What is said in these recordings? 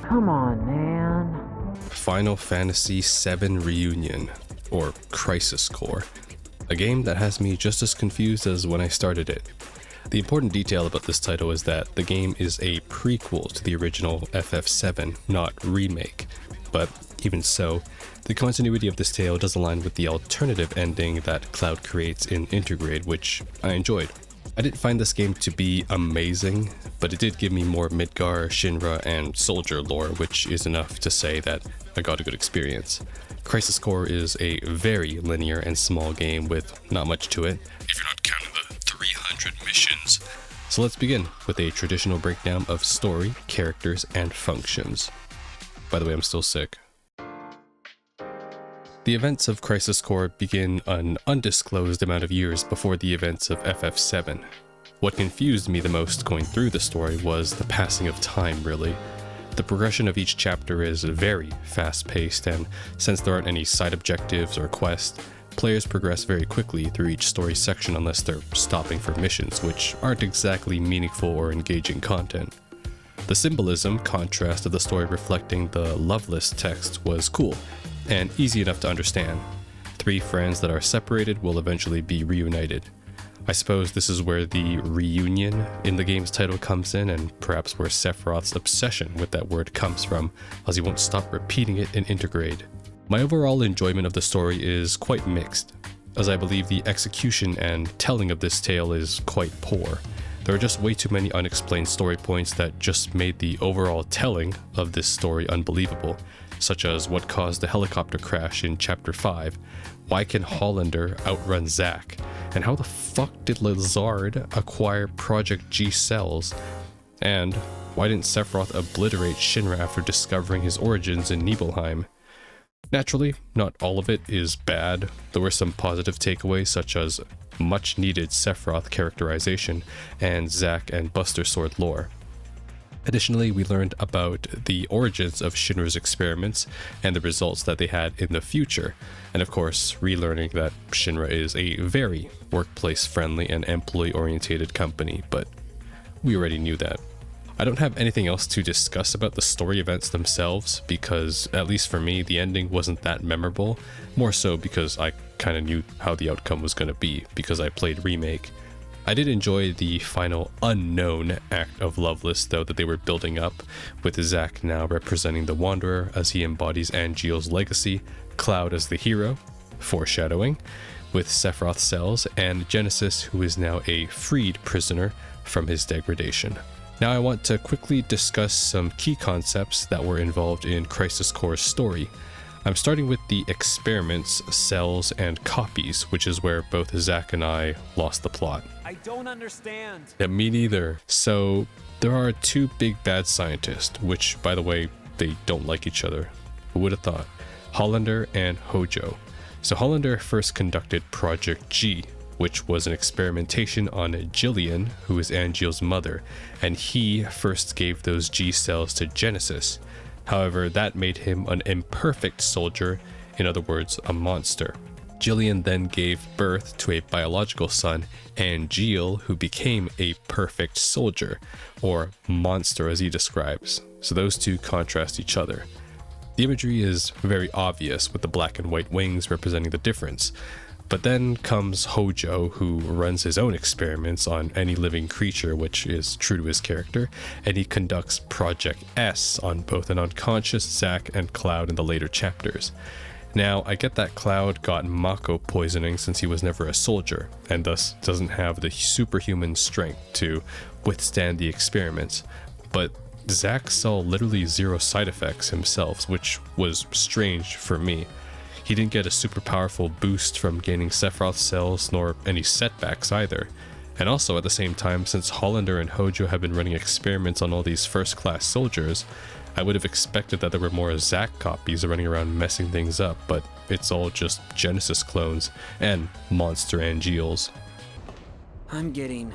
Come on, man. Final Fantasy VII Reunion, or Crisis Core, a game that has me just as confused as when I started it. The important detail about this title is that the game is a prequel to the original FF7, not remake, but even so, the continuity of this tale does align with the alternative ending that Cloud creates in Intergrade, which I enjoyed. I didn't find this game to be amazing, but it did give me more Midgar, Shinra, and Soldier lore, which is enough to say that I got a good experience. Crisis Core is a very linear and small game with not much to it, if you're not counting the 300 missions. So let's begin with a traditional breakdown of story, characters, and functions. By the way, I'm still sick. The events of Crisis Core begin an undisclosed amount of years before the events of FF7. What confused me the most going through the story was the passing of time, really. The progression of each chapter is very fast-paced, and since there aren't any side objectives or quests, players progress very quickly through each story section unless they're stopping for missions, which aren't exactly meaningful or engaging content. The symbolism contrast of the story reflecting the Loveless text was cool, and easy enough to understand. Three friends that are separated will eventually be reunited. I suppose this is where the reunion in the game's title comes in, and perhaps where Sephiroth's obsession with that word comes from, as he won't stop repeating it in Intergrade. My overall enjoyment of the story is quite mixed, as I believe the execution and telling of this tale is quite poor. There are just way too many unexplained story points that just made the overall telling of this story unbelievable, such as what caused the helicopter crash in Chapter 5, why can Hollander outrun Zack, and how the fuck did Lazard acquire Project G cells, and why didn't Sephiroth obliterate Shinra after discovering his origins in Nibelheim? Naturally, not all of it is bad. There were some positive takeaways such as much needed Sephiroth characterization and Zack and Buster Sword lore. Additionally, we learned about the origins of Shinra's experiments and the results that they had in the future, and of course, relearning that Shinra is a very workplace-friendly and employee-oriented company, but we already knew that. I don't have anything else to discuss about the story events themselves because, at least for me, the ending wasn't that memorable, more so because I kind of knew how the outcome was going to be because I played Remake. I did enjoy the final unknown act of Loveless, though, that they were building up, with Zack now representing the Wanderer as he embodies Angeal's legacy, Cloud as the hero, foreshadowing, with Sephiroth cells, and Genesis, who is now a freed prisoner from his degradation. Now I want to quickly discuss some key concepts that were involved in Crisis Core's story. I'm starting with the experiments, cells, and copies, which is where both Zack and I lost the plot. I don't understand. Yeah, me neither. So, there are two big bad scientists, which, by the way, they don't like each other. Who would have thought? Hollander and Hojo. So Hollander first conducted Project G, which was an experimentation on Jillian, who is Angeal's mother, and he first gave those G cells to Genesis. However, that made him an imperfect soldier, in other words, a monster. Jillian then gave birth to a biological son, Angeal, who became a perfect soldier, or monster as he describes. So those two contrast each other. The imagery is very obvious, with the black and white wings representing the difference. But then comes Hojo, who runs his own experiments on any living creature, which is true to his character, and he conducts Project S on both an unconscious Zack and Cloud in the later chapters. Now, I get that Cloud got Mako poisoning since he was never a soldier, and thus doesn't have the superhuman strength to withstand the experiments, but Zack saw literally zero side effects himself, which was strange for me. He didn't get a super powerful boost from gaining Sephiroth cells, nor any setbacks either. And also at the same time, since Hollander and Hojo have been running experiments on all these first-class soldiers, I would have expected that there were more Zack copies running around messing things up, but it's all just Genesis clones and monster Angeals. I'm getting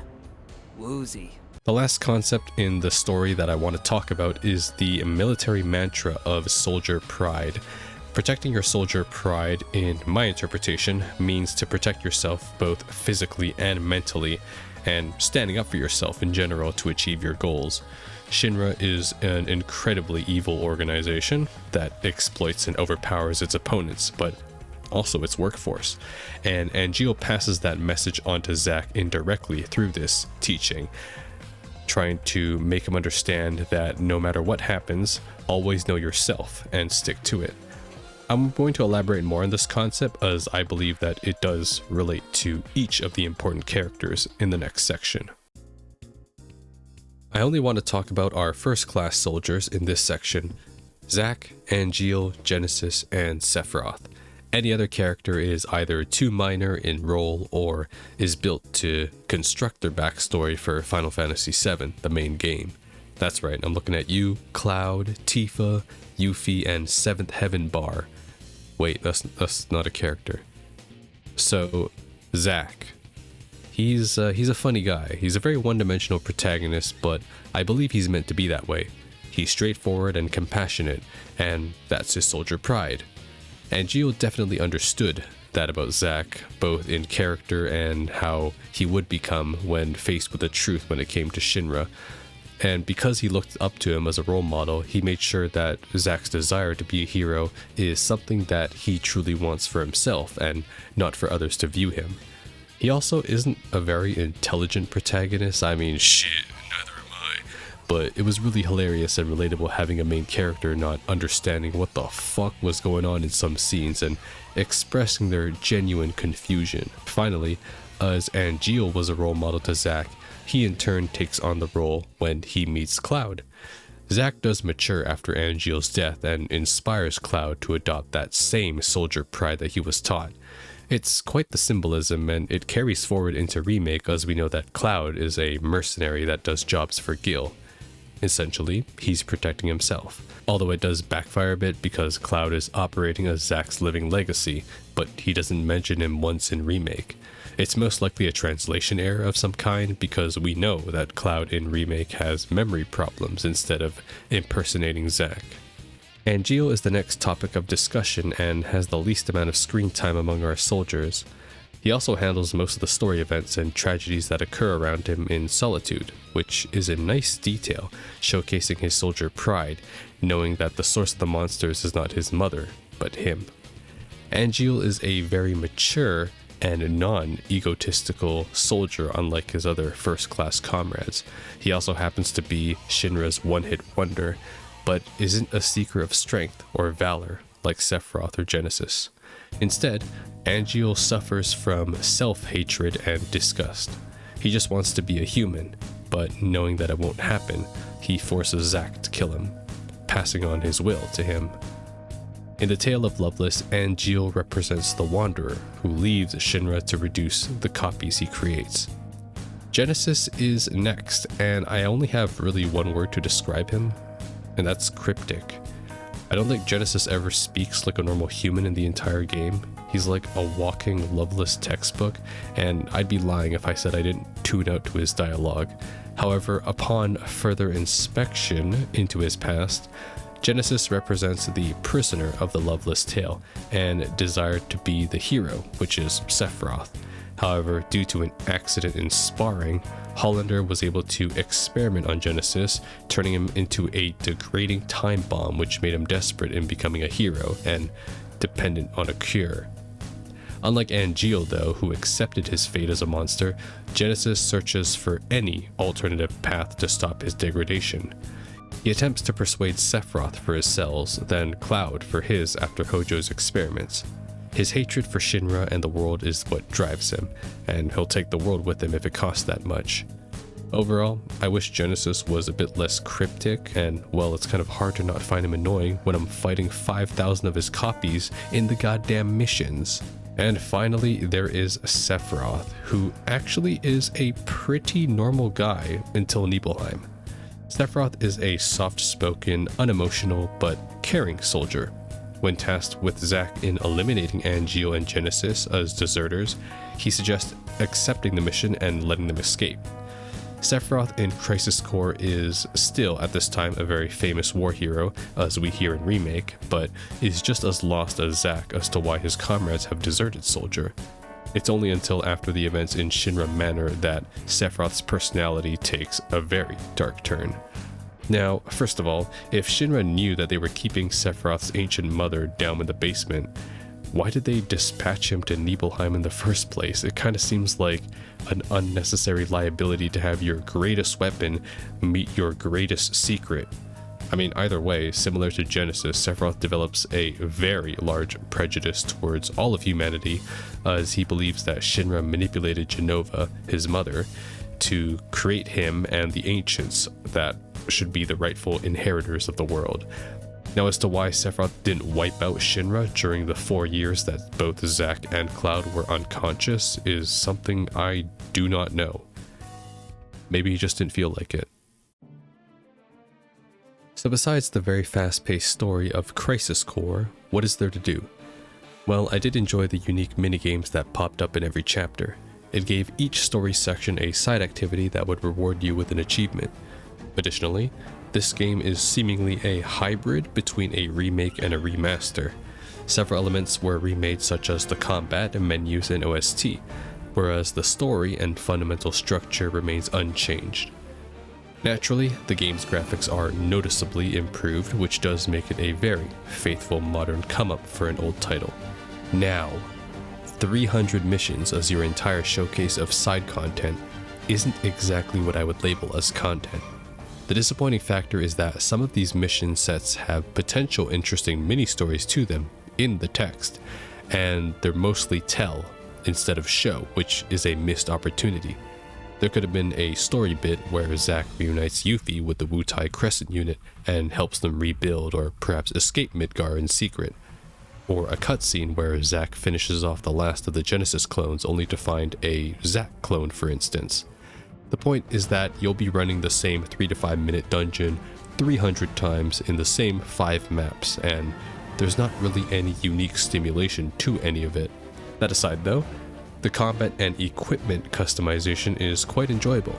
woozy. The last concept in the story that I want to talk about is the military mantra of soldier pride. Protecting your soldier pride, in my interpretation, means to protect yourself both physically and mentally, and standing up for yourself in general to achieve your goals. Shinra is an incredibly evil organization that exploits and overpowers its opponents, but also its workforce. And Angeal passes that message on to Zack indirectly through this teaching, trying to make him understand that no matter what happens, always know yourself and stick to it. I'm going to elaborate more on this concept as I believe that it does relate to each of the important characters in the next section. I only want to talk about our first class soldiers in this section: Zack, Angeal, Genesis, and Sephiroth. Any other character is either too minor in role or is built to construct their backstory for Final Fantasy VII, the main game. That's right, I'm looking at you, Cloud, Tifa, Yuffie, and 7th Heaven Bar. Wait, that's not a character. So, Zack. He's a funny guy. He's a very one-dimensional protagonist, but I believe he's meant to be that way. He's straightforward and compassionate, and that's his soldier pride. Angeal definitely understood that about Zack, both in character and how he would become when faced with the truth when it came to Shinra. And because he looked up to him as a role model, he made sure that Zack's desire to be a hero is something that he truly wants for himself and not for others to view him. He also isn't a very intelligent protagonist. I mean, shit, neither am I. But it was really hilarious and relatable having a main character not understanding what the fuck was going on in some scenes and expressing their genuine confusion. Finally, as Angeal was a role model to Zack, he in turn takes on the role when he meets Cloud. Zack does mature after Angeal's death and inspires Cloud to adopt that same soldier pride that he was taught. It's quite the symbolism, and it carries forward into Remake as we know that Cloud is a mercenary that does jobs for Gil. Essentially, he's protecting himself. Although it does backfire a bit because Cloud is operating as Zack's living legacy, but he doesn't mention him once in Remake. It's most likely a translation error of some kind because we know that Cloud in Remake has memory problems instead of impersonating Zack. Angeal is the next topic of discussion and has the least amount of screen time among our soldiers. He also handles most of the story events and tragedies that occur around him in solitude, which is a nice detail, showcasing his soldier pride, knowing that the source of the monsters is not his mother, but him. Angeal is a very mature and non-egotistical soldier unlike his other first-class comrades. He also happens to be Shinra's one-hit wonder, but isn't a seeker of strength or valor like Sephiroth or Genesis. Instead, Angeal suffers from self-hatred and disgust. He just wants to be a human, but knowing that it won't happen, he forces Zack to kill him, passing on his will to him. In the Tale of Loveless, Angeal represents the Wanderer who leaves Shinra to reduce the copies he creates. Genesis is next, and I only have really one word to describe him, and that's cryptic. I don't think Genesis ever speaks like a normal human in the entire game. He's like a walking Loveless textbook, and I'd be lying if I said I didn't tune out to his dialogue. However, upon further inspection into his past, Genesis represents the prisoner of the Loveless tale and desired to be the hero, which is Sephiroth. However, due to an accident in sparring, Hollander was able to experiment on Genesis, turning him into a degrading time bomb which made him desperate in becoming a hero and dependent on a cure. Unlike Angeal though, who accepted his fate as a monster, Genesis searches for any alternative path to stop his degradation. He attempts to persuade Sephiroth for his cells, then Cloud for his after Hojo's experiments. His hatred for Shinra and the world is what drives him, and he'll take the world with him if it costs that much. Overall, I wish Genesis was a bit less cryptic, and well, it's kind of hard to not find him annoying when I'm fighting 5,000 of his copies in the goddamn missions. And finally, there is Sephiroth, who actually is a pretty normal guy until Nibelheim. Sephiroth is a soft-spoken, unemotional, but caring soldier. When tasked with Zack in eliminating Angeal and Genesis as deserters, he suggests accepting the mission and letting them escape. Sephiroth in Crisis Core is still at this time a very famous war hero, as we hear in Remake, but is just as lost as Zack as to why his comrades have deserted Soldier. It's only until after the events in Shinra Manor that Sephiroth's personality takes a very dark turn. Now, first of all, if Shinra knew that they were keeping Sephiroth's ancient mother down in the basement, why did they dispatch him to Nibelheim in the first place? It kind of seems like an unnecessary liability to have your greatest weapon meet your greatest secret. I mean, either way, similar to Genesis, Sephiroth develops a very large prejudice towards all of humanity, as he believes that Shinra manipulated Jenova, his mother, to create him and the ancients that should be the rightful inheritors of the world. Now, as to why Sephiroth didn't wipe out Shinra during the 4 years that both Zack and Cloud were unconscious is something I do not know. Maybe he just didn't feel like it. So besides the very fast-paced story of Crisis Core, what is there to do? Well, I did enjoy the unique minigames that popped up in every chapter. It gave each story section a side activity that would reward you with an achievement. Additionally, this game is seemingly a hybrid between a remake and a remaster. Several elements were remade, such as the combat and menus and OST, whereas the story and fundamental structure remains unchanged. Naturally, the game's graphics are noticeably improved, which does make it a very faithful modern come-up for an old title. Now, 300 missions as your entire showcase of side content isn't exactly what I would label as content. The disappointing factor is that some of these mission sets have potential interesting mini-stories to them in the text, and they're mostly tell instead of show, which is a missed opportunity. There could have been a story bit where Zack reunites Yuffie with the Wutai Crescent unit and helps them rebuild or perhaps escape Midgar in secret. Or a cutscene where Zack finishes off the last of the Genesis clones only to find a Zack clone, for instance. The point is that you'll be running the same 3 to 5 minute dungeon 300 times in the same 5 maps, and there's not really any unique stimulation to any of it. That aside though, the combat and equipment customization is quite enjoyable.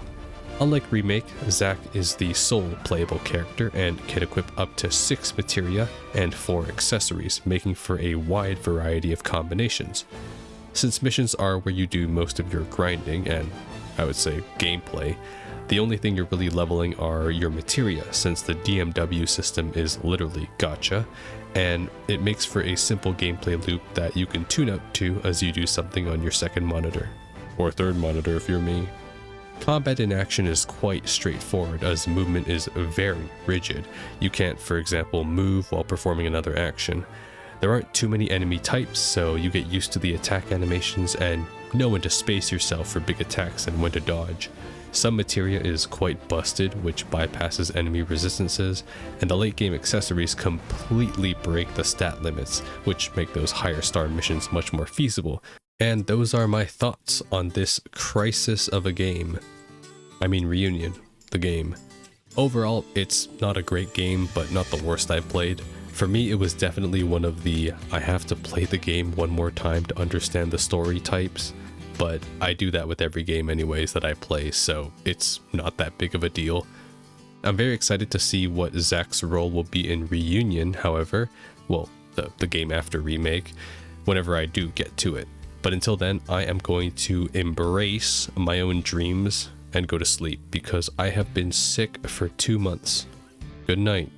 Unlike Remake, Zack is the sole playable character and can equip up to 6 materia and 4 accessories, making for a wide variety of combinations. Since missions are where you do most of your grinding and, I would say, gameplay, the only thing you're really leveling are your materia, since the DMW system is literally gacha, and it makes for a simple gameplay loop that you can tune up to as you do something on your second monitor. Or third monitor if you're me. Combat in action is quite straightforward, as movement is very rigid. You can't, for example, move while performing another action. There aren't too many enemy types, so you get used to the attack animations and know when to space yourself for big attacks and when to dodge. Some materia is quite busted, which bypasses enemy resistances, and the late game accessories completely break the stat limits, which make those higher star missions much more feasible. And those are my thoughts on this crisis of a game. I mean Reunion, the game. Overall, it's not a great game, but not the worst I've played. For me, it was definitely one of the I have to play the game one more time to understand the story types, but I do that with every game anyways that I play, so it's not that big of a deal. I'm very excited to see what Zack's role will be in Reunion, however, well, the game after Remake, whenever I do get to it. But until then, I am going to embrace my own dreams and go to sleep because I have been sick for 2 months. Good night.